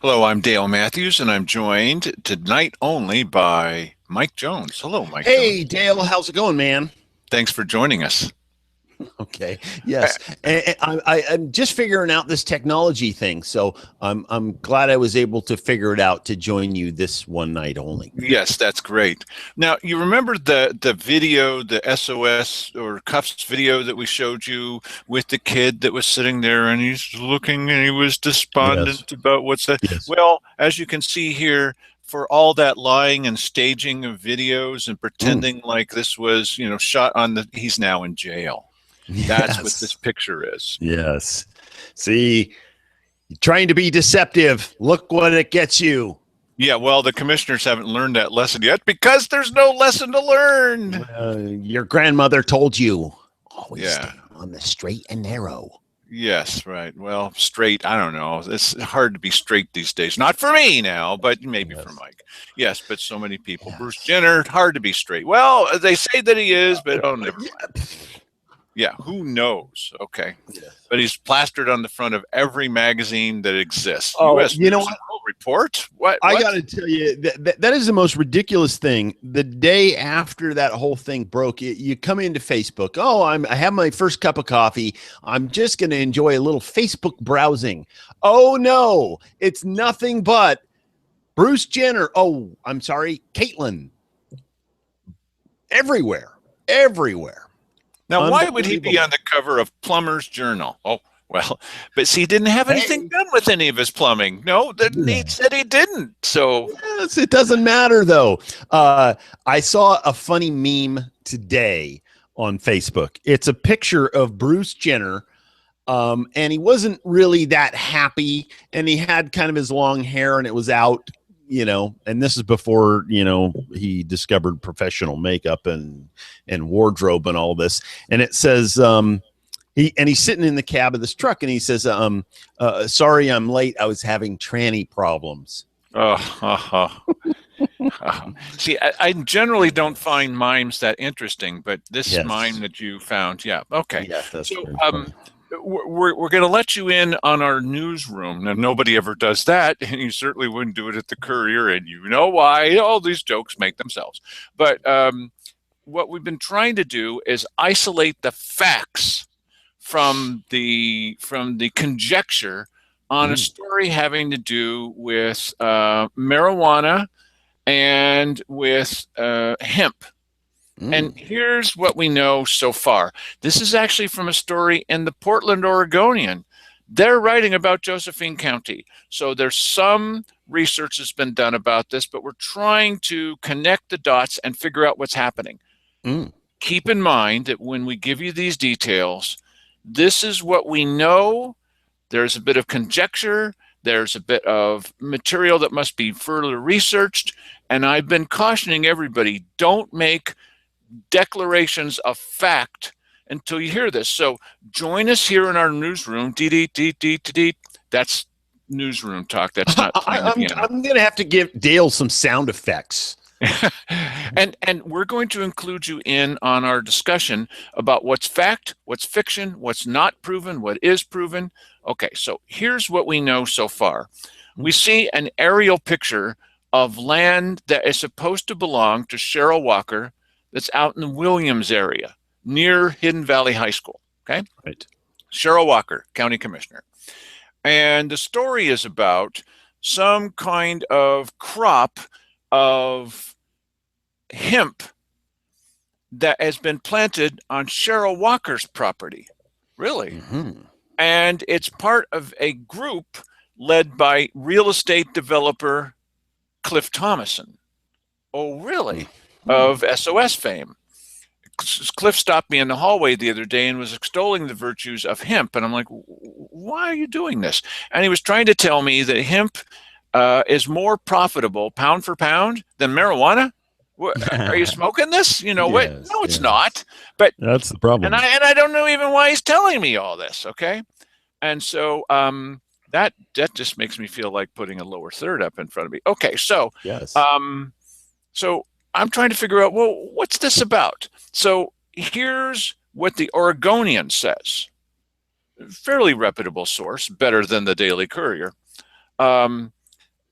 Hello, I'm Dale Matthews, and I'm joined tonight only by Mike Jones. Hello, Mike Hey, Jones. Dale, how's it going, man? Thanks for joining us. Okay, Uh, yes, I'm just figuring out this technology thing, so I'm glad I was able to figure it out to join you this one night only. yes, that's great. Now, you remember the video, the SOS or cuffs video that we showed you with the kid that was sitting there and he's looking and he was Yes, despondent about what's that? yes. Well, as you can see here, for all that lying and staging of videos and Mm, pretending like this was, shot on he's now in jail. That's what this yes, picture is. yes. See, trying to be deceptive. Look what it gets you. Yeah, well, the commissioners haven't learned that lesson yet because there's no lesson to learn. Your grandmother told you always Yeah. stay on the straight and narrow. Yes, right. Well, straight, I don't know. It's hard to be straight these days. Not for me now, but maybe for Yes, Mike. Yes, but so many people. Bruce yes. Jenner, hard to be straight. Well, they say that he is, but oh, never mind. Yeah. Yeah, who knows? Okay. Yes. But he's plastered on the front of every magazine that exists. Oh, U.S. you know News what? and World Report? What? I got What? to tell you that is the most ridiculous thing. The day after that whole thing broke, you come into Facebook. Oh, I have my first cup of coffee. I'm just going to enjoy a little Facebook browsing. Oh no, it's nothing but Bruce Jenner. Oh, I'm sorry, Caitlyn. Everywhere, everywhere. Now, why would he be on Unbelievable. the cover of Plumber's Journal? Oh, well, but see, he didn't have anything Hey, done with any of his plumbing. No, he yeah. said he didn't. So, Yes, it doesn't matter though. I saw a funny meme today on Facebook. It's a picture of Bruce Jenner, and he wasn't really that happy, and he had kind of his long hair, and it was out, And this is before he discovered professional makeup and wardrobe and all this. And it says. He's sitting in the cab of this truck, and he says, "Sorry, I'm late. I was having tranny problems." uh, uh, see, I generally don't find mimes that interesting, but this mime Yes. that you found, yeah, okay. Yes, that's So, very funny. we're going to let you in on our newsroom. Now, nobody ever does that, and you certainly wouldn't do it at the Courier, and you know why. All these jokes make themselves. But what we've been trying to do is isolate the facts from the conjecture on a Mm, story having to do with marijuana and with hemp. And mm, here's what we know so far. This is actually from a story in the Portland Oregonian. They're writing about Josephine County. So there's some research that's been done about this, but we're trying to connect the dots and figure out what's happening. mm. Keep in mind that when we give you these details, this is what we know. There's a bit of conjecture. There's a bit of material that must be further researched. And I've been cautioning everybody, don't make declarations of fact until you hear this. So join us here in our newsroom. That's newsroom talk. That's not playing the piano. I'm going to have to give Dale some sound effects. And we're going to include you in on our discussion about what's fact, what's fiction, what's not proven, what is proven. Okay, so here's what we know so far. We see an aerial picture of land that is supposed to belong to Cheryl Walker that's out in the Williams area near Hidden Valley High School. Okay, Right. Cheryl Walker, county commissioner. And the story is about some kind of crop of hemp that has been planted on Cheryl Walker's property. Really? Mm-hmm. And it's part of a group led by real estate developer Cliff Thomason. Oh, really? Mm-hmm. Of SOS fame. Cliff stopped me in the hallway the other day and was extolling the virtues of hemp. And I'm like, why are you doing this? And he was trying to tell me that hemp is more profitable pound for pound than marijuana. Are you smoking this? You know what? Yes, No, it's yes. not. But That's the and problem. I don't know even why he's telling me all this. Okay, and so that just makes me feel like putting a lower third up in front of me. Okay, Yes. um, so I'm trying to figure out, well, what's this about? So here's what the Oregonian says. Fairly reputable source, better than the Daily Courier. Um,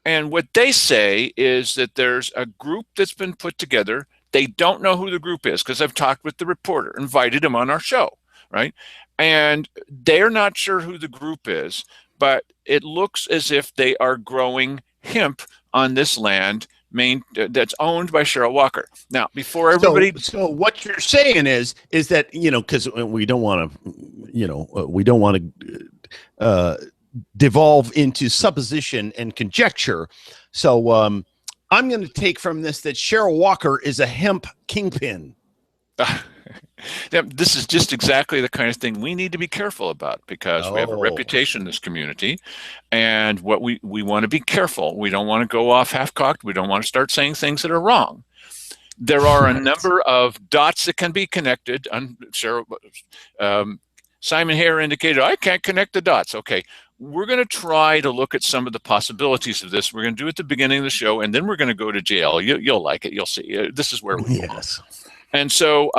And what they say is that there's a group that's been put together. They don't know who the group is because I've talked with the reporter, invited him on our show, right? And they're not sure who the group is, but it looks as if they are growing hemp on this land that's owned by Cheryl Walker. Now, before So, everybody, so what you're saying is that because we don't want to, we don't want to devolve into supposition and conjecture. So, I'm going to take from this that Cheryl Walker is a hemp kingpin. this is just exactly the kind of thing we need to be careful about because we have a Oh, reputation in this community, and what we want to be careful. We don't want to go off half-cocked. We don't want to start saying things that are wrong. There are a right. number of dots that can be connected. Simon Hare indicated, I can't connect the dots. Okay, we're going to try to look at some of the possibilities of this. We're going to do it at the beginning of the show, and then we're going to go to jail. You'll like it. You'll see. This is where we belong. Yes. And so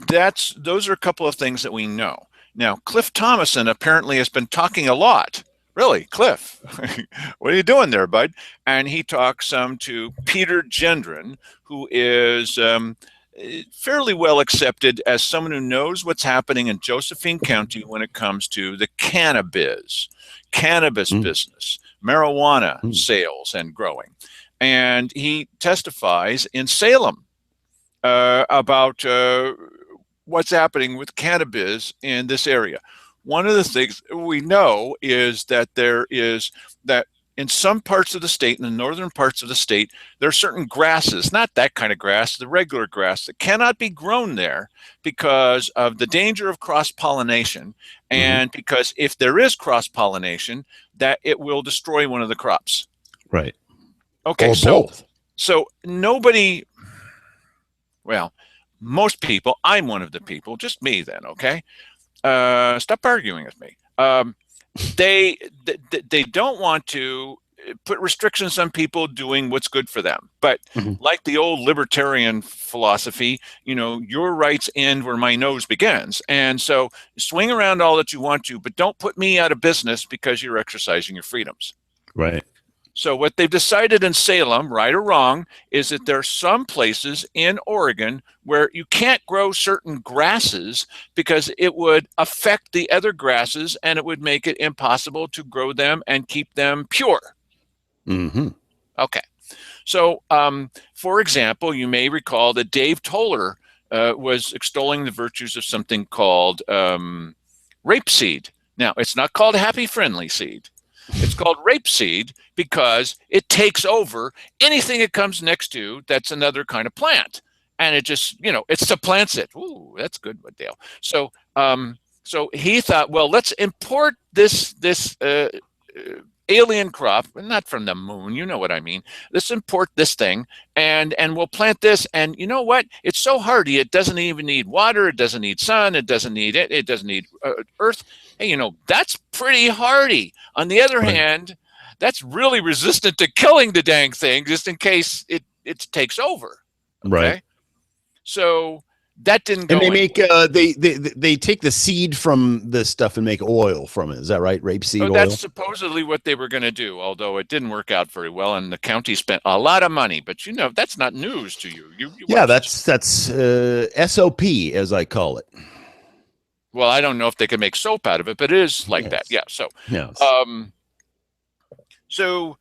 those are a couple of things that we know. Now, Cliff Thomason apparently has been talking a lot. Really, Cliff, what are you doing there, bud? And he talks to Peter Gendron, who is fairly well accepted as someone who knows what's happening in Josephine County when it comes to the cannabis business, marijuana sales and growing. And he testifies in Salem about what's happening with cannabis in this area. One of the things we know is that in some parts of the state, in the northern parts of the state, there are certain grasses, not that kind of grass, the regular grass, that cannot be grown there because of the danger of cross-pollination, and because if there is cross-pollination, that it will destroy one of the crops. Right. Okay, or both. So nobody, well, most people, I'm one of the people, just me then, okay? Stop arguing with me. They don't want to put restrictions on people doing what's good for them. But like the old libertarian philosophy, your rights end where my nose begins. And so swing around all that you want to, but don't put me out of business because you're exercising your freedoms. Right. So what they've decided in Salem, right or wrong, is that there are some places in Oregon where you can't grow certain grasses because it would affect the other grasses and it would make it impossible to grow them and keep them pure. Okay. So, for example, you may recall that Dave Toller was extolling the virtues of something called rapeseed. Now, it's not called happy friendly seed. It's called rapeseed because it takes over anything it comes next to that's another kind of plant. And it just, it supplants it. Ooh, that's good, Dale. So he thought, well, let's import this alien crop, not from the moon, you know what I mean. Let's import this thing and we'll plant this. And you know what? It's so hardy. It doesn't even need water. It doesn't need sun. It doesn't need it. It doesn't need earth. Hey, that's pretty hardy. On the other hand, that's really resistant to killing the dang thing just in case it takes over. Okay? Right. So that didn't go. And they make they take the seed from this stuff and make oil from it. Is that right? Rapeseed oil. That's supposedly what they were going to do, although it didn't work out very well, and the county spent a lot of money. But that's not news to you. Yeah, that's SOP as I call it. Well, I don't know if they can make soap out of it, but it is like that. Yeah. So, yes. So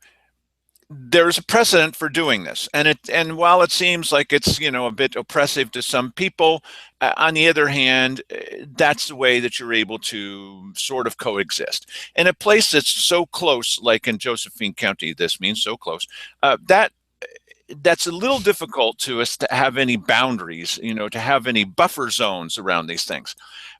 there's a precedent for doing this, and while it seems like it's a bit oppressive to some people, on the other hand, that's the way that you're able to sort of coexist in a place that's so close, like in Josephine County. This means so close that's a little difficult to us to have any boundaries, to have any buffer zones around these things.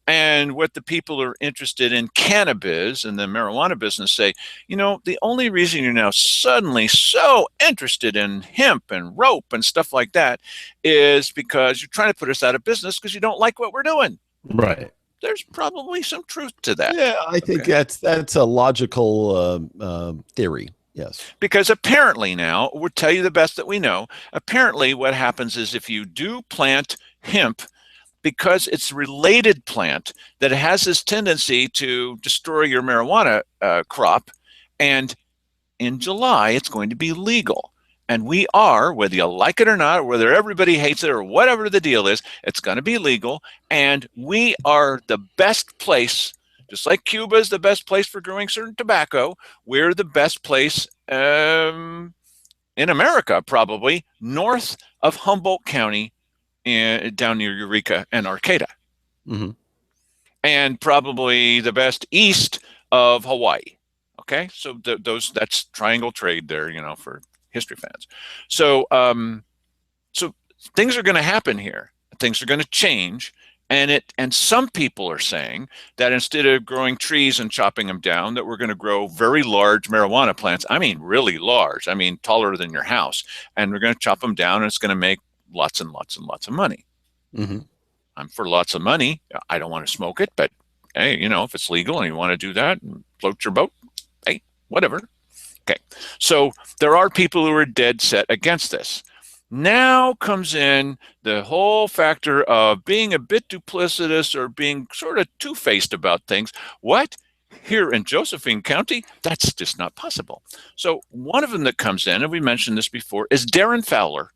And what the people who are interested in cannabis and the marijuana business say, the only reason you're now suddenly so interested in hemp and rope and stuff like that is because you're trying to put us out of business because you don't like what we're doing. Right. There's probably some truth to that. Yeah, I think that's a logical theory. Yes. Because apparently now, we'll tell you the best that we know, apparently what happens is if you do plant hemp, because it's a related plant, that it has this tendency to destroy your marijuana crop, And in July, it's going to be legal. And we are, whether you like it or not, or whether everybody hates it or whatever the deal is, it's going to be legal. And we are the best place, just like Cuba is the best place for growing certain tobacco, we're the best place in America, probably north of Humboldt County, down near Eureka and Arcata. Mm-hmm. And probably the best east of Hawaii. Okay, so that's triangle trade there, for history fans. So so things are going to happen here. Things are going to change, and some people are saying that instead of growing trees and chopping them down, that we're going to grow very large marijuana plants. I mean, really large. I mean, taller than your house, and we're going to chop them down, and it's going to make lots and lots and lots of money. Mm-hmm. I'm for lots of money. I don't want to smoke it, but hey, if it's legal and you want to do that and float your boat, hey, whatever. Okay. So there are people who are dead set against this. Now comes in the whole factor of being a bit duplicitous or being sort of two-faced about things. What? Here in Josephine County, that's just not possible. So one of them that comes in, and we mentioned this before, is Darren Fowler,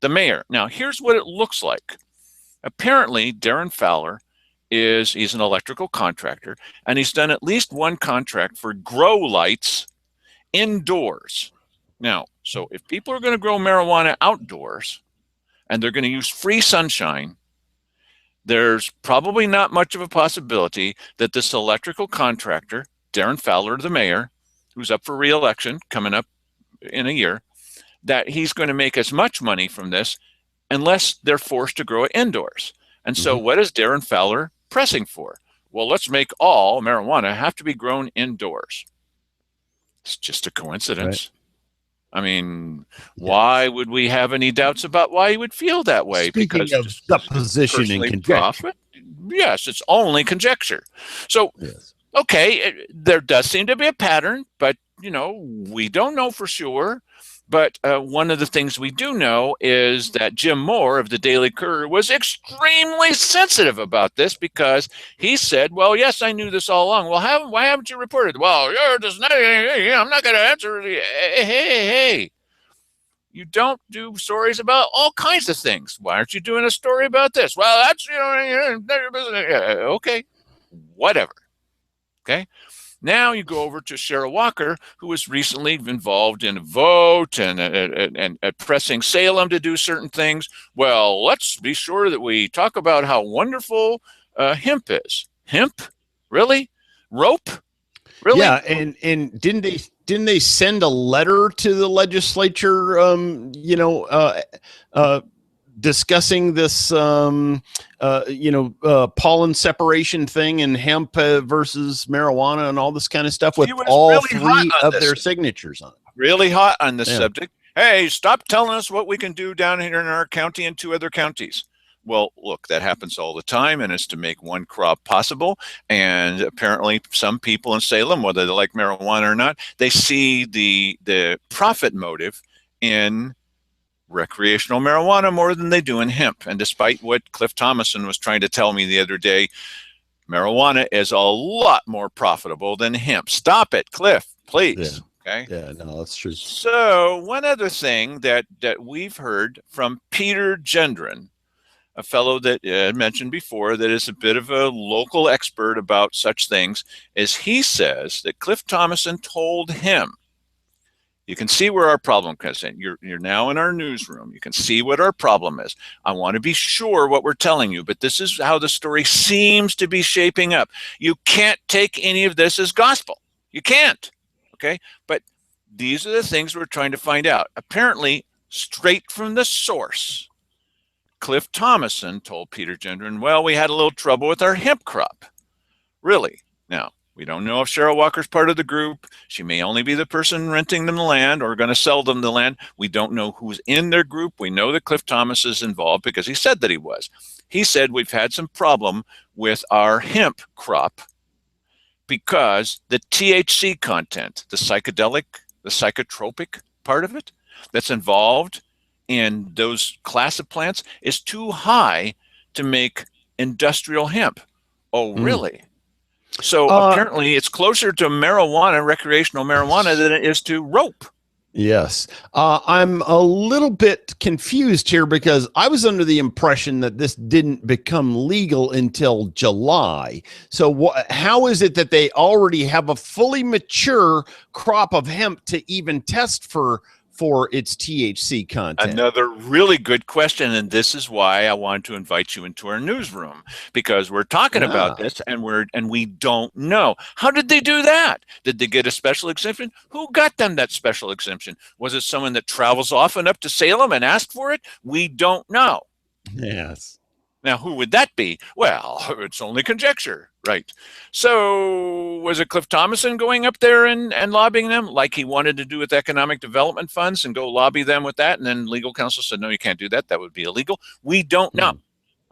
the mayor. Now, here's what it looks like. Apparently, Darren Fowler he's an electrical contractor, and he's done at least one contract for grow lights indoors. Now, so if people are going to grow marijuana outdoors and they're going to use free sunshine, there's probably not much of a possibility that this electrical contractor, Darren Fowler, the mayor, who's up for re-election coming up in a year, that he's going to make as much money from this unless they're forced to grow it indoors. And so what is Darren Fowler pressing for? Well, let's make all marijuana have to be grown indoors. It's just a coincidence. Right. I mean, why would we have any doubts about why he would feel that way? Speaking because of supposition and conjecture. Yes, it's only conjecture. So, okay, there does seem to be a pattern, but, we don't know for sure. But one of the things we do know is that Jim Moore of the Daily Courier was extremely sensitive about this because he said, well, yes, I knew this all along. Well, why haven't you reported? Well, you're just not, I'm not going to answer. Hey. You don't do stories about all kinds of things. Why aren't you doing a story about this? Well, that's, okay, whatever. Okay. Now you go over to Cheryl Walker, who was recently involved in a vote and pressing Salem to do certain things. Well, let's be sure that we talk about how wonderful hemp is. Hemp? Really? Rope? Really? Yeah, and didn't they send a letter to the legislature? Discussing this, pollen separation thing and hemp versus marijuana and all this kind of stuff with all really three of their signatures on it. Really hot on this subject. Hey, stop telling us what we can do down here in our county and 2 other counties. Well, look, that happens all the time, and it's to make one crop possible. And apparently some people in Salem, whether they like marijuana or not, they see the profit motive in recreational marijuana more than they do in hemp. And despite what Cliff Thomason was trying to tell me the other day, marijuana is a lot more profitable than hemp. Stop it, Cliff, please. Okay. Yeah, no, that's true. So one other thing that we've heard from Peter Gendron, a fellow that I mentioned before that is a bit of a local expert about such things, is he says that Cliff Thomason told him, you can see where our problem comes in. You're now in our newsroom. You can see what our problem is. I want to be sure what we're telling you, but this is how the story seems to be shaping up. You can't take any of this as gospel. You can't. Okay? But these are the things we're trying to find out. Apparently, straight from the source, Cliff Thomason told Peter Gendron, well, we had a little trouble with our hemp crop. Really? Now, we don't know if Cheryl Walker's part of the group. She may only be the person renting them the land or going to sell them the land. We don't know who's in their group. We know that Cliff Thomas is involved because he said that he was. He said we've had some problem with our hemp crop because the THC content, the psychedelic, the psychotropic part of it that's involved in those class of plants is too high to make industrial hemp. Oh, really? So apparently it's closer to marijuana, recreational marijuana, than it is to rope. Yes. I'm a little bit confused here because I was under the impression that this didn't become legal until July. So how is it that they already have a fully mature crop of hemp to even test for its THC content? Another really good question, and this is why I wanted to invite you into our newsroom, because we're talking about this and we don't know. How did they do that? Did they get a special exemption? Who got them that special exemption? Was it someone that travels often up to Salem and asked for it? We don't know. Yes. Now, who would that be? Well, it's only conjecture, right? So was it Cliff Thomason going up there and lobbying them like he wanted to do with economic development funds and go lobby them with that? And then legal counsel said, no, you can't do that. That would be illegal. We don't know.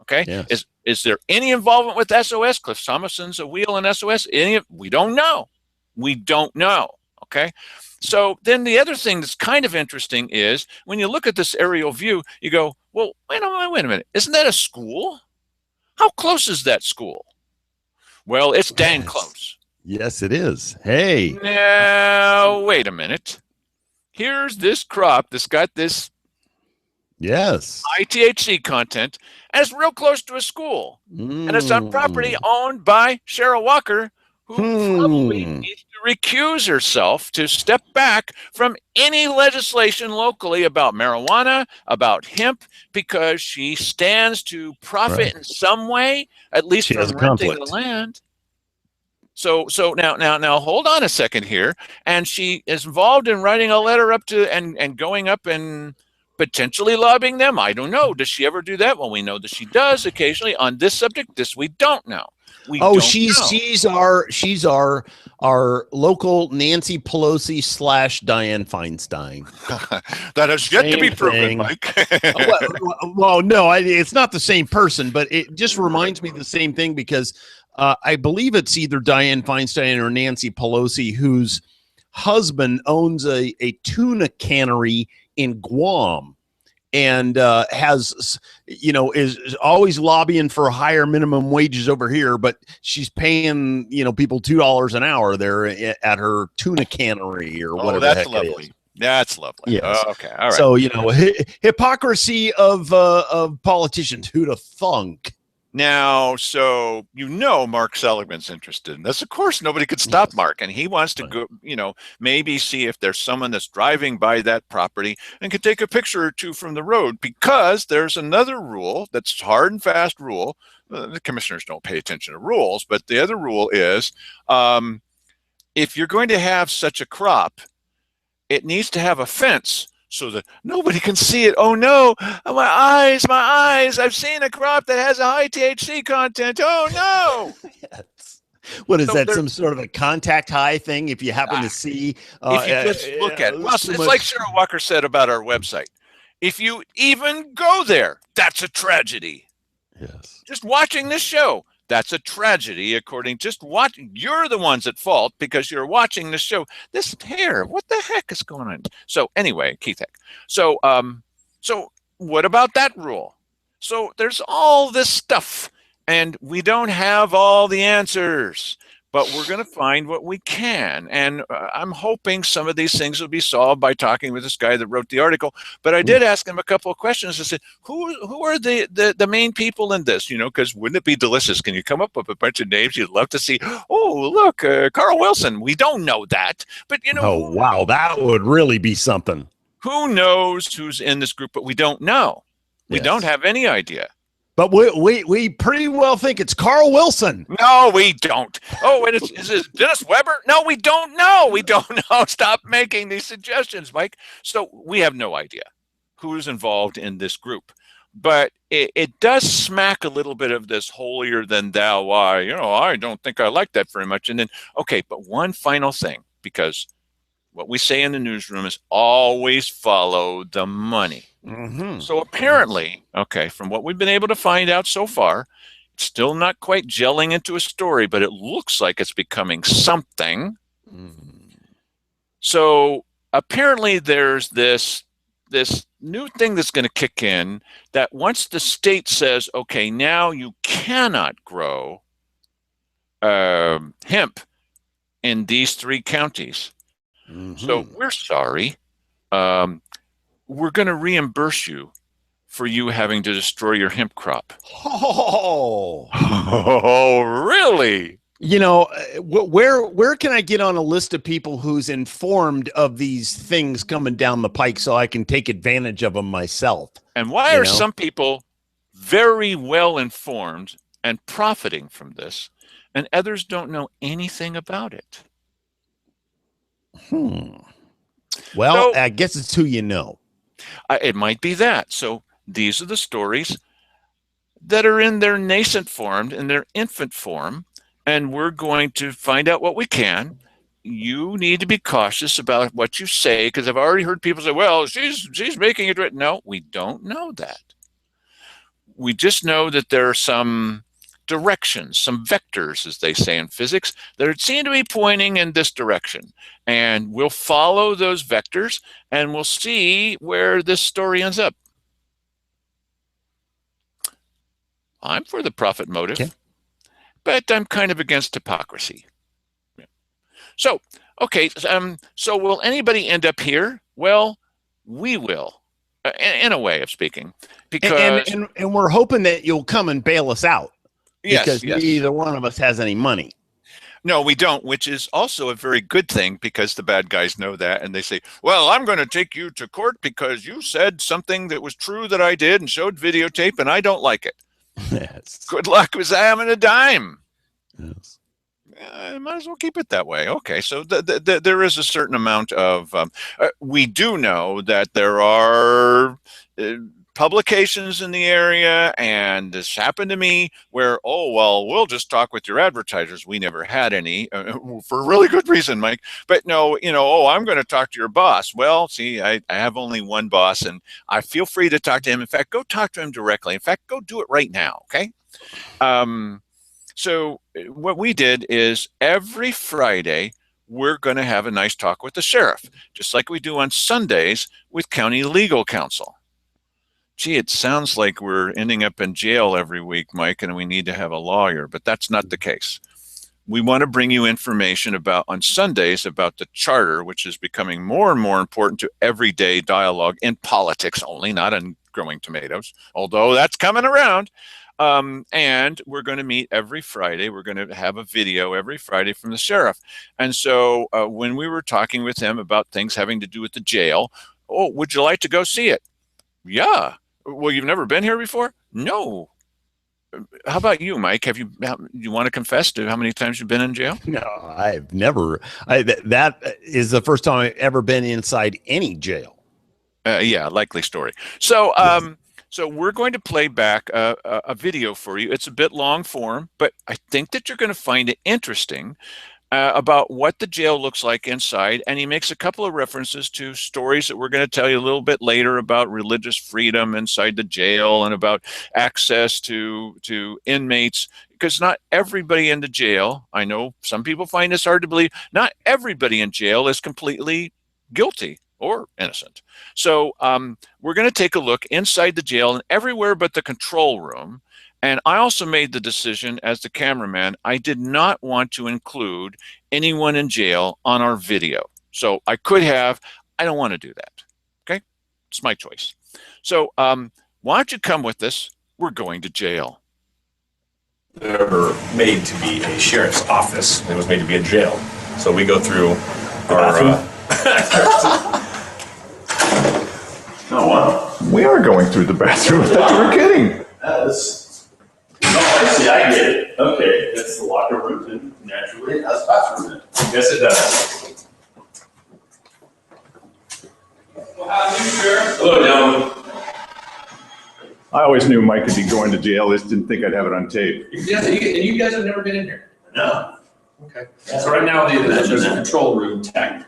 Okay. Yes. Is there any involvement with SOS? Cliff Thomason's a wheel in SOS? We don't know. We don't know. Okay. So then the other thing that's kind of interesting is when you look at this aerial view, you go, well, wait a minute. Isn't that a school? How close is that school? Well, it's dang close. Yes, it is. Hey. Now, wait a minute. Here's this crop that's got this high THC content, and it's real close to a school. And it's on property owned by Cheryl Walker, who probably needs to recuse herself to step back from any legislation locally about marijuana, about hemp, because she stands to profit in some way, at least from renting the land. So now hold on a second here. And she is involved in writing a letter up to and going up and potentially lobbying them. I don't know. Does she ever do that? Well, we know that she does occasionally on this subject. This we don't know. She's our local Nancy Pelosi / Dianne Feinstein. That has yet to be proven, Mike. well, no, it's not the same person, but it just reminds me of the same thing because I believe it's either Dianne Feinstein or Nancy Pelosi whose husband owns a tuna cannery in Guam. And is always lobbying for higher minimum wages over here, but she's paying people $2 an hour there at her tuna cannery or whatever. That's lovely. That's lovely. Yes. Okay. All right. So hypocrisy of politicians. Who'd have thunk? Now, so Mark Seligman's interested in this. Of course, nobody could stop Mark, and he wants to go, maybe see if there's someone that's driving by that property and can take a picture or two from the road, because there's another rule that's hard and fast rule. The commissioners don't pay attention to rules, but the other rule is if you're going to have such a crop, it needs to have a fence so that nobody can see it. Oh no, my eyes, I've seen a crop that has a high THC content. Oh no. Yes. What is that, some sort of a contact high thing if you happen to see? If you just look at it. Well, it's like Cheryl Walker said about our website. If you even go there, that's a tragedy. Yes. Just watching this show, that's a tragedy, according just watch. You're the ones at fault because you're watching the show. This hair, what the heck is going on? So anyway, Keith Heck. So what about that rule? So there's all this stuff, and we don't have all the answers, but we're going to find what we can. And I'm hoping some of these things will be solved by talking with this guy that wrote the article. But I did ask him a couple of questions. I said, who are the main people in this? Because wouldn't it be delicious? Can you come up with a bunch of names you'd love to see? Oh, look, Carl Wilson. We don't know that. But, oh, wow, that would really be something. Who knows who's in this group? But we don't know. We don't have any idea. But we pretty well think it's Carl Wilson. No, we don't. Oh, and is it Dennis Weber? No, we don't know. We don't know. Stop making these suggestions, Mike. So we have no idea who's involved in this group. But it does smack a little bit of this holier than thou. Why, I don't think I like that very much. And then, okay, but one final thing, because what we say in the newsroom is always follow the money. Mm-hmm. So apparently, okay, from what we've been able to find out so far, it's still not quite gelling into a story, but it looks like it's becoming something. Mm-hmm. So apparently there's this new thing that's going to kick in, that once the state says, okay, now you cannot grow hemp in these 3 counties. So Mm-hmm. we're sorry. Um, we're going to reimburse you for you having to destroy your hemp crop. Oh, Oh, really? you know, where can I get on a list of people who's informed of these things coming down the pike so I can take advantage of them myself? And why You are know, some people very well informed and profiting from this, and others don't know anything about it? hmm. Well, So I guess it's who you know. it might be that. So these are the stories that are in their nascent form, in their infant form, and we're going to find out what we can. You need to be cautious about what you say, because I've already heard people say, "Well, she's making it right." No, we don't know that. We just know that there are some directions, some vectors, as they say in physics, that seem to be pointing in this direction. And we'll follow those vectors and we'll see where this story ends up. I'm for the profit Okay. motive, but I'm kind of against hypocrisy. So, okay, so will anybody end up here? Well, we will, in a way of speaking, And, because and and we're hoping that you'll come and bail us out yes, because yes. neither one of us has any money. No, we don't, which is also a very good thing because the bad guys know that and they say, well, I'm going to take you to court because you said something that was true that I did and showed videotape and I don't like it. Yes. Good luck with having a dime. Yes. I might as well keep it that way. Okay, so there is a certain amount of. We do know that there are uh, publications in the area, and this happened to me where, oh, well, we'll just talk with your advertisers. We never had any for a really good reason, Mike. But no, oh, I'm going to talk to your boss. Well, see, I have only one boss, and I feel free to talk to him. In fact, go talk to him directly. In fact, go do it right now, okay? Um, so what we did is every Friday, we're going to have a nice talk with the sheriff, just like we do on Sundays with county legal counsel. Gee, it sounds like we're ending up in jail every week, Mike, and we need to have a lawyer, but that's not the case. We want to bring you information about on Sundays about the charter, which is becoming more and more important to everyday dialogue in politics only, not in growing tomatoes, although that's coming around. And we're going to meet every Friday. We're going to have a video every Friday from the sheriff. And so when we were talking with him about things having to do with the jail, oh, would you like to go see it? Yeah. Well, you've never been here before? No. How about you, Mike? You want to confess to how many times you've been in jail? No, I've never. That is the first time I've ever been inside any jail. Yeah, likely story. So, Yes. so we're going to play back a video for you. It's a bit long form, but I think that you're going to find it interesting about what the jail looks like inside. And he makes a couple of references to stories that we're going to tell you a little bit later about religious freedom inside the jail and about access to inmates. Because not everybody in the jail, I know some people find this hard to believe, not everybody in jail is completely guilty or innocent. So we're going to take a look inside the jail and everywhere but the control room. And I also made the decision as the cameraman, I did not want to include anyone in jail on our video. So I could have, I don't want to do that. Okay, it's my choice. So why don't you come with us? We're going to jail. Never made to be a sheriff's office. It was made to be a jail. So we go through our. Oh wow, we are going through the bathroom. I thought you were kidding. Oh, I see. I get it. Okay, that's the locker room, and naturally, it has a bathroom. Yes, it does. Well, how are you, Sheriff? Hello, gentlemen. I always knew Mike could be going to jail. I just didn't think I'd have it on tape. Yeah, and you guys have never been in here? No. Okay. So right now, there's a control room tech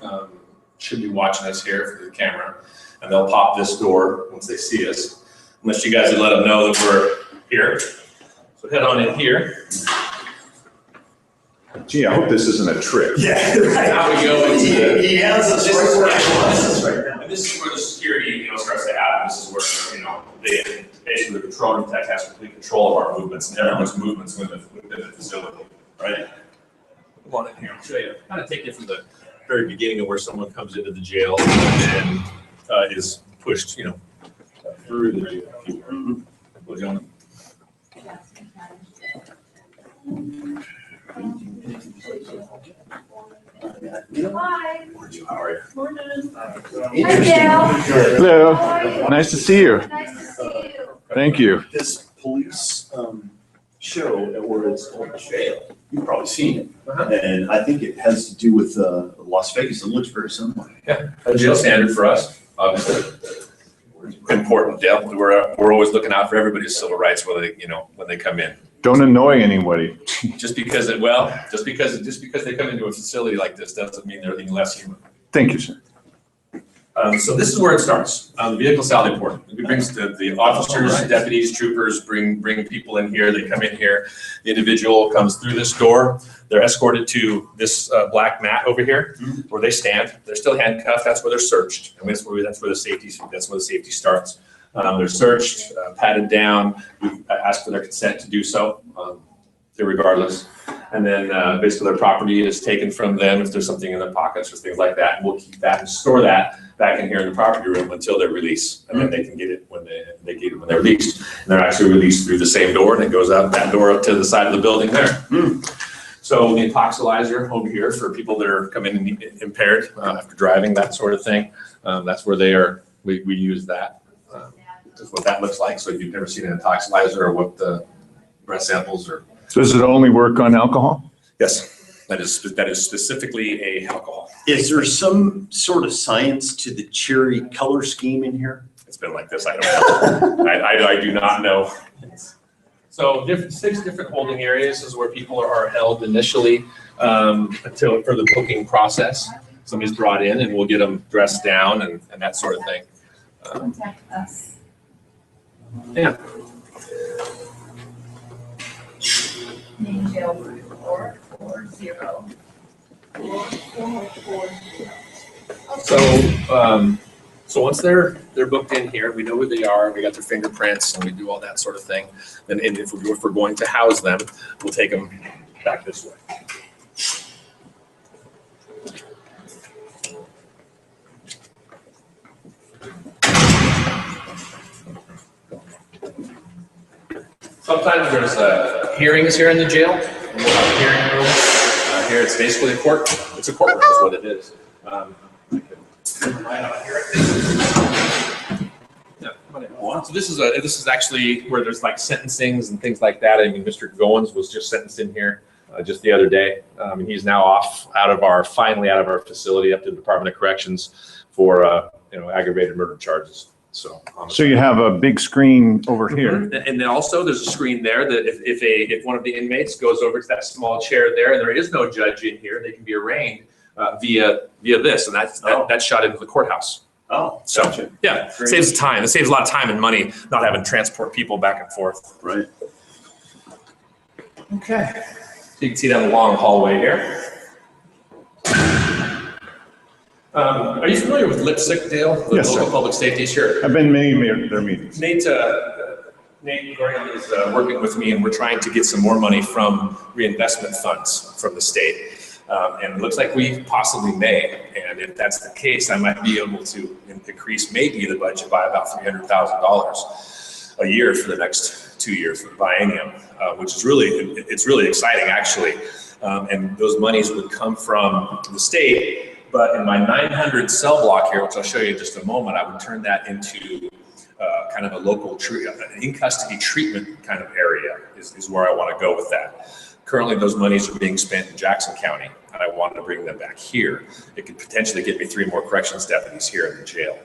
should be watching us here through the camera, and they'll pop this door once they see us, unless you guys would let them know that we're here. So head on in here. Gee, I hope this isn't a trick. Yeah, right. Now we go into he has us right where he wants us right now. and this is where the security, starts to happen. This is where, basically the control room tech has complete control of our movements and everyone's movements within the facility. Right. Come on in here. I'll show you. Kind of take you from the very beginning of where someone comes into the jail and is pushed, through the jail. Was you on? Hi. How are you? Hi, Dale. Hello. Nice to see you. Nice to see you. Thank you. This police show where it's called Jail, you've probably seen it. And I think it has to do with Las Vegas. It looks very similar. Yeah, a jail standard for us, obviously. Important jail. We're always looking out for everybody's civil rights when they come in. Don't annoy anybody. Just because they come into a facility like this doesn't mean they're any less human. Thank you, sir. So this is where it starts. The vehicle sally port. It brings the officers, deputies, troopers, bring people in here. They come in here. The individual comes through this door. They're escorted to this black mat over here where they stand. They're still handcuffed. That's where they're searched. And that's where the safety starts. They're searched, patted down. We ask for their consent to do so, regardless. And then basically their property is taken from them if there's something in their pockets or things like that. And we'll keep that and store that back in here in the property room until they're released. And then they can get it when they're released. And they're actually released through the same door, and it goes out that door up to the side of the building there. So the intoxilizer over here for people that are coming in impaired after driving, that sort of thing. That's where they are. We use that. That's what that looks like. So if you've never seen an intoxilizer or what the breath samples are. Does it only work on alcohol? Yes, that is specifically a alcohol. Is there some sort of science to the cherry color scheme in here? It's been like this. I don't know. I do not know. So 6 different holding areas is where people are held initially until for the booking process. Somebody's brought in and we'll get them dressed down and that sort of thing. Contact us. Yeah. Name jail 440. 4440. So once they're booked in here, we know who they are, we got their fingerprints, and we do all that sort of thing. And if we're going to house them, we'll take them back this way. Sometimes there's hearings here in the jail. We'll have a hearing room. Here it's basically a court. It's a courtroom is what it is. So this is actually where there's like sentencings and things like that. I mean, Mr. Goins was just sentenced in here just the other day, and he's now finally out of our facility up to the Department of Corrections for aggravated murder charges. So you have a big screen over here. And then also there's a screen there that if one of the inmates goes over to that small chair there, and there is no judge in here, they can be arraigned via this, and that's shot into the courthouse. Oh, so gotcha. Yeah, it saves time. It saves a lot of time and money not having to transport people back and forth. Right. Okay. So you can see that long hallway here. Are you familiar with LIPSIC, Dale? Yes, Local sir. Public Safety? Sure. I've been to many of their meetings. Nate Graham is working with me, and we're trying to get some more money from reinvestment funds from the state. And it looks like we possibly may. And if that's the case, I might be able to increase maybe the budget by about $300,000 a year for the next 2 years for the biennium, which is really exciting, actually. And those monies would come from the state. But in my 900 cell block here, which I'll show you in just a moment, I would turn that into kind of a local in-custody treatment kind of area is where I want to go with that. Currently, those monies are being spent in Jackson County, and I want to bring them back here. It could potentially get me 3 more corrections deputies here in the jail,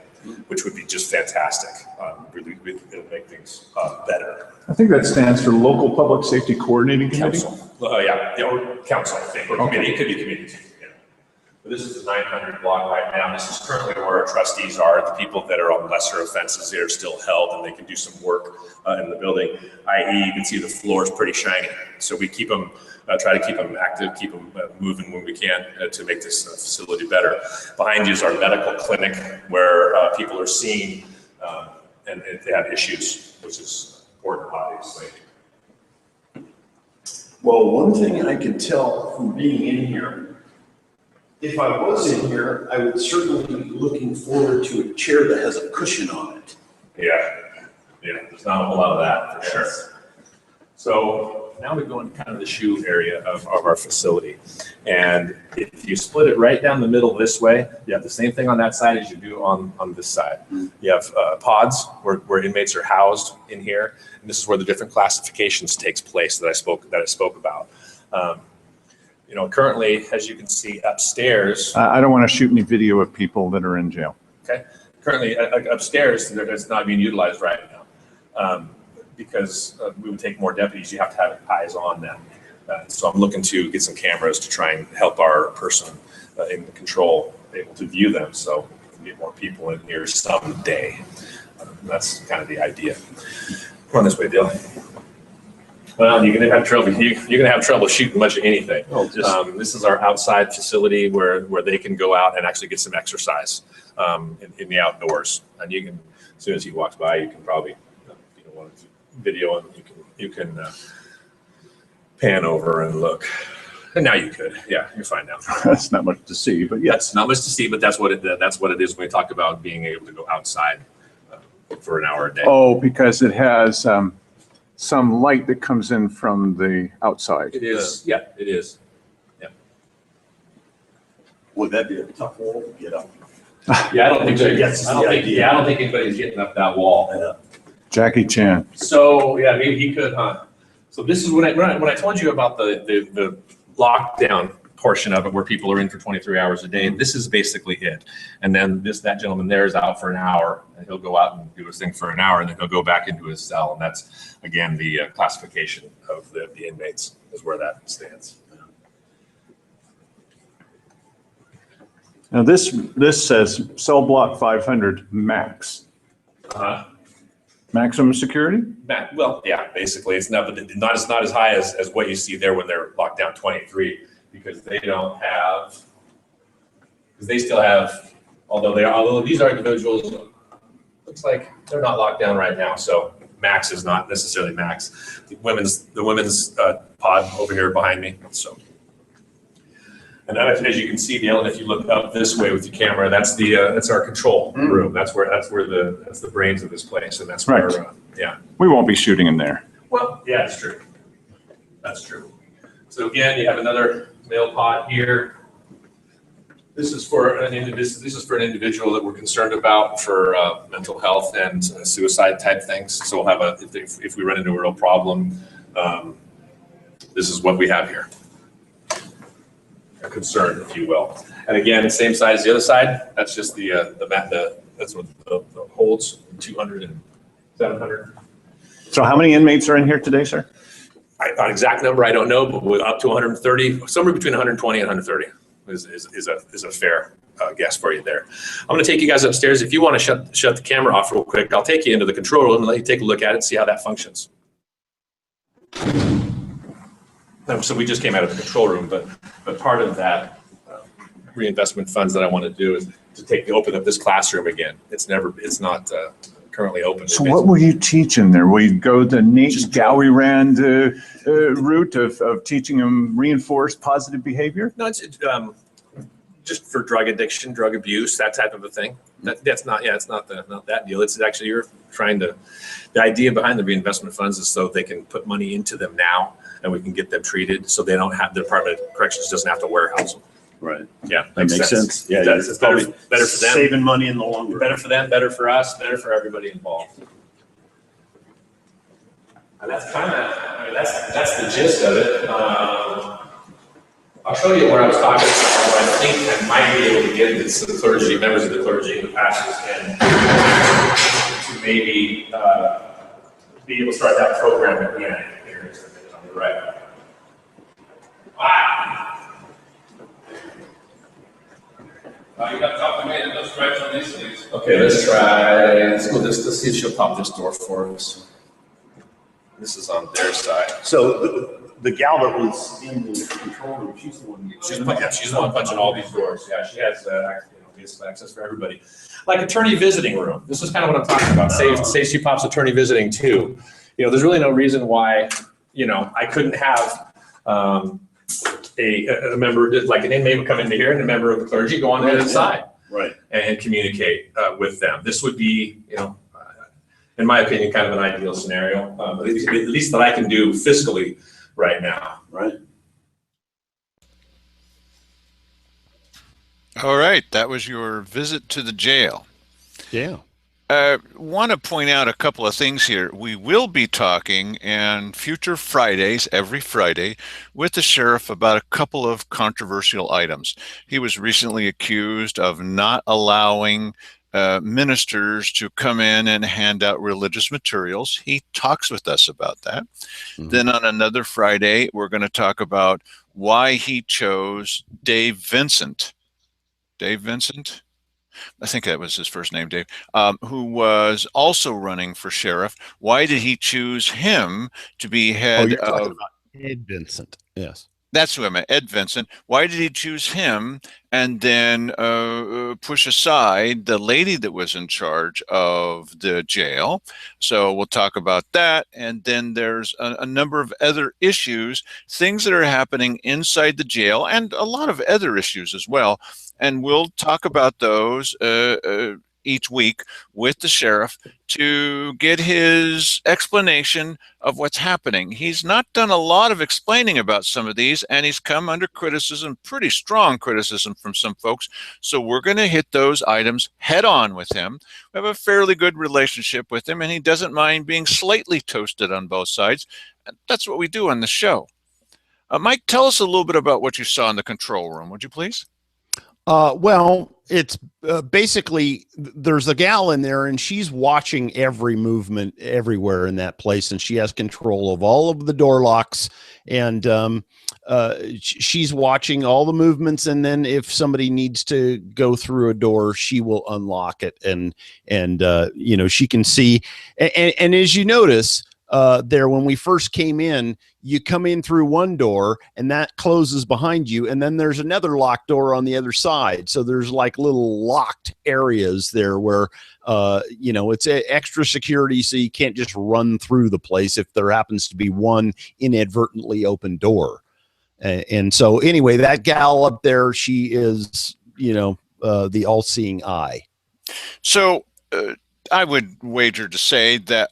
which would be just fantastic. Really, it'll make things better. I think that stands for Local Public Safety Coordinating Committee. Council. Yeah, or council, I think, or committee. It could be committee too. But this is the 900 block right now. This is currently where our trustees are, the people that are on lesser offenses. They are still held and they can do some work in the building, i.e. you can see the floor is pretty shiny. So we keep them, try to keep them active, keep them moving when we can to make this facility better. Behind you is our medical clinic where people are seen and if they have issues, which is important, obviously. Well, one thing I can tell from being in here, if I was in here, I would certainly be looking forward to a chair that has a cushion on it. Yeah, there's not a whole lot of that, for sure. So now we go into kind of the shoe area of our facility. And if you split it right down the middle this way, you have the same thing on that side as you do on this side. You have pods where inmates are housed in here. And this is where the different classifications takes place that I spoke about. Currently, as you can see upstairs. I don't want to shoot any video of people that are in jail. Okay. Currently upstairs, it's not being utilized right now. Because we would take more deputies, you have to have eyes on them. So I'm looking to get some cameras to try and help our person in control able to view them, so we can get more people in here someday. That's kind of the idea. Come on this way, Dale. Well, you're gonna have trouble. You're gonna have trouble shooting much of anything. This is our outside facility where they can go out and actually get some exercise in the outdoors. And you can, as soon as he walks by, you can probably want to video and you can pan over and look. And now you could, yeah, you're fine now. That's not much to see, but yes. That's not much to see, but that's what it is when we talk about being able to go outside for an hour a day. Oh, because it has some light that comes in from the outside. It is, yeah, it is. Yeah. Would that be a tough wall to get up? Yeah, I don't think so. Yes, I don't think anybody's getting up that wall. Jackie Chan. So yeah, maybe he could, huh? So this is when I told you about the lockdown portion of it, where people are in for 23 hours a day. This is basically it. And then that gentleman there is out for an hour, and he'll go out and do his thing for an hour, and then he'll go back into his cell. And that's again the classification of the inmates is where that stands. Now this says cell block 500 max. Maximum security? Well, yeah, basically it's not as high as what you see there when they're locked down 23, because they still have, although these are individuals, looks like they're not locked down right now. So max is not necessarily max. The women's pod over here behind me. So, and then as you can see, Dale, if you look up this way with your camera, that's our control room. That's the brains of this place, and that's where, yeah. We won't be shooting in there. Well, yeah, that's true. That's true. So again, you have another male pod here. This is for an individual that we're concerned about for mental health and suicide type things. So we'll have if we run into a real problem, this is what we have here. A concern, if you will. And again, same size as the other side. That's just that's what the holds 200 and 700. So how many inmates are in here today, sir? An exact number I don't know, but with up to 130, somewhere between 120 and 130 is a fair guess for you there. I'm going to take you guys upstairs. If you want to shut the camera off real quick, I'll take you into the control room and let you take a look at it and see how that functions. So we just came out of the control room, but part of that reinvestment funds that I want to do is to open up this classroom again. It's not currently open. So what will you teach in there? Will you go the Nate Gowrie-Rand route of teaching them reinforced positive behavior? No, it's just for drug addiction, drug abuse, that type of a thing. It's not that deal. It's actually the idea behind the reinvestment funds is so they can put money into them now, and we can get them treated so they don't have, the Department of Corrections doesn't have to warehouse them. Right. Yeah, That makes sense. Yeah, it's better for them. Saving money in the long run. Better for them, better for us, better for everybody involved. And that's that's the gist of it. I'll show you where I was talking about what I think I might be able to get some clergy, members of the clergy, the pastors, and to maybe be able to start that program again. Here is on the right. Wow. You got to talk to me and those stripes on these things. Okay, let's try. Let's see if she'll pop this door for us. This is on their side. So the gal that was in the control room, she's the one. She's the one punching all these doors. Yeah, she has access for everybody. Like attorney visiting room. This is kind of what I'm talking about. Say she pops attorney visiting too. There's really no reason why, I couldn't have a member, like an inmate would come into here and a member of the clergy go on the other side Right. and communicate with them. This would be, in my opinion, kind of an ideal scenario, at least that I can do fiscally right now. Right. All right, that was your visit to the jail. Yeah. Want to point out a couple of things here. We will be talking in future Fridays, every Friday, with the sheriff about a couple of controversial items. He was recently accused of not allowing ministers to come in and hand out religious materials. He talks with us about that. Mhm. Then on another Friday, we're going to talk about why he chose Dave Vincent. Dave Vincent? I think that was his first name, Dave, who was also running for sheriff. Why did he choose him to be head You're talking of? about Ed Vincent. Yes. That's who I meant, Ed Vincent. Why did he choose him and then push aside the lady that was in charge of the jail? So we'll talk about that. And then there's a number of other issues, things that are happening inside the jail, and a lot of other issues as well. And we'll talk about those each week with the sheriff to get his explanation of what's happening. He's not done a lot of explaining about some of these, and he's come under criticism, pretty strong criticism from some folks. So we're going to hit those items head on with him. We have a fairly good relationship with him, and he doesn't mind being slightly toasted on both sides. That's what we do on the show. Mike, tell us a little bit about what you saw in the control room, would you please? Well, it's basically there's a gal in there and she's watching every movement everywhere in that place, and she has control of all of the door locks, and she's watching all the movements, and then if somebody needs to go through a door, she will unlock it, and she can see, and as you notice there when we first came in, you come in through one door and that closes behind you, and then there's another locked door on the other side. So there's like little locked areas there where it's extra security, so you can't just run through the place if there happens to be one inadvertently open door. And so anyway, that gal up there, she is the all-seeing eye. So I would wager to say that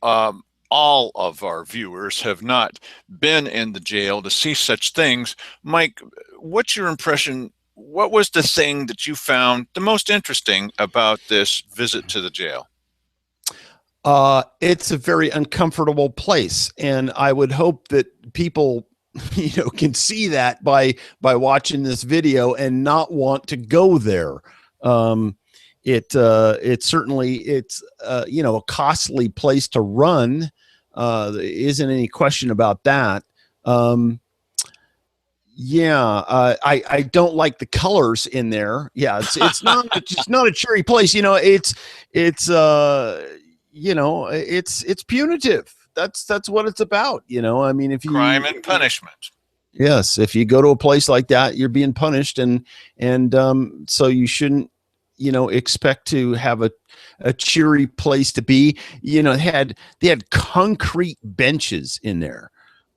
all of our viewers have not been in the jail to see such things. Mike, what's your impression? What was the thing that you found the most interesting about this visit to the jail? It's a very uncomfortable place, and I would hope that people can see that by watching this video and not want to go there. It's certainly a costly place to run. There isn't any question about that. I don't like the colors in there. Yeah, it's not a cheery place. It's punitive. That's what it's about. I mean, if you crime and punishment. Yes, if you go to a place like that, you're being punished, and so you shouldn't expect to have a cheery place to be. They had concrete benches in there.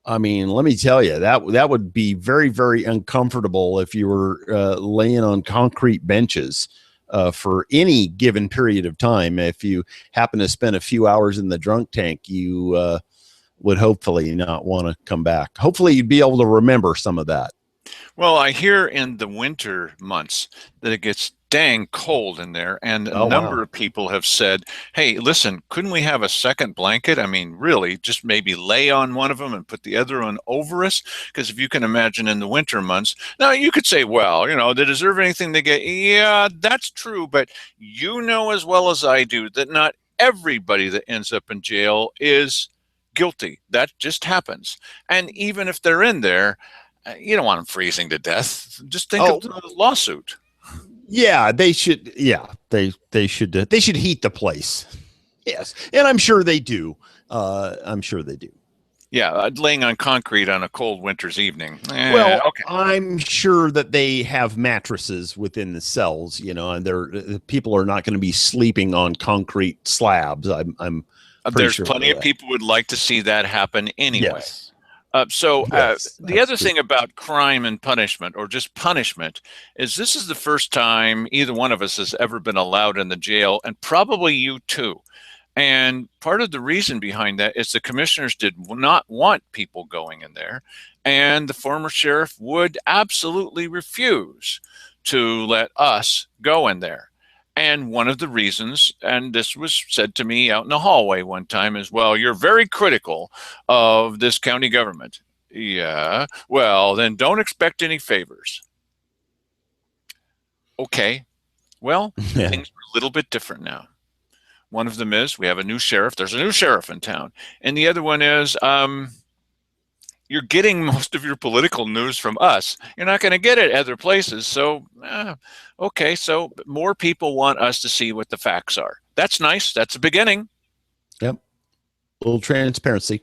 I mean, let me tell you, that would be very, very uncomfortable if you were laying on concrete benches for any given period of time. If you happen to spend a few hours in the drunk tank, you would hopefully not want to come back. Hopefully you'd be able to remember some of that. Well, I hear in the winter months that it gets dang cold in there, and a number of people have said, hey, listen, couldn't we have a second blanket? I mean, really, just maybe lay on one of them and put the other one over us? Because if you can imagine in the winter months, now you could say, well, they deserve anything they get. Yeah, that's true, but as well as I do that not everybody that ends up in jail is guilty. That just happens. And even if they're in there, you don't want them freezing to death. Just think of the lawsuit. Yeah, they should. Yeah, they should heat the place. Yes, and I'm sure they do. Yeah, laying on concrete on a cold winter's evening. Well, okay. I'm sure that they have mattresses within the cells, and people are not going to be sleeping on concrete slabs. I'm There's sure plenty of people would like to see that happen anyway. Yes. Yes, The other that's true. thing about crime and punishment, or just punishment, is this is the first time either one of us has ever been allowed in the jail, and probably you too. And part of the reason behind that is the commissioners did not want people going in there, and the former sheriff would absolutely refuse to let us go in there. And one of the reasons, and this was said to me out in the hallway one time, is, well, you're very critical of this county government. Yeah, well, then don't expect any favors. Okay, well, Yeah. things are a little bit different now. One of them is we have a new sheriff. There's a new sheriff in town. And the other one is you're getting most of your political news from us. You're not going to get it other places. So, okay, so more people want us to see what the facts are. That's nice. That's a beginning. Yep. A little transparency.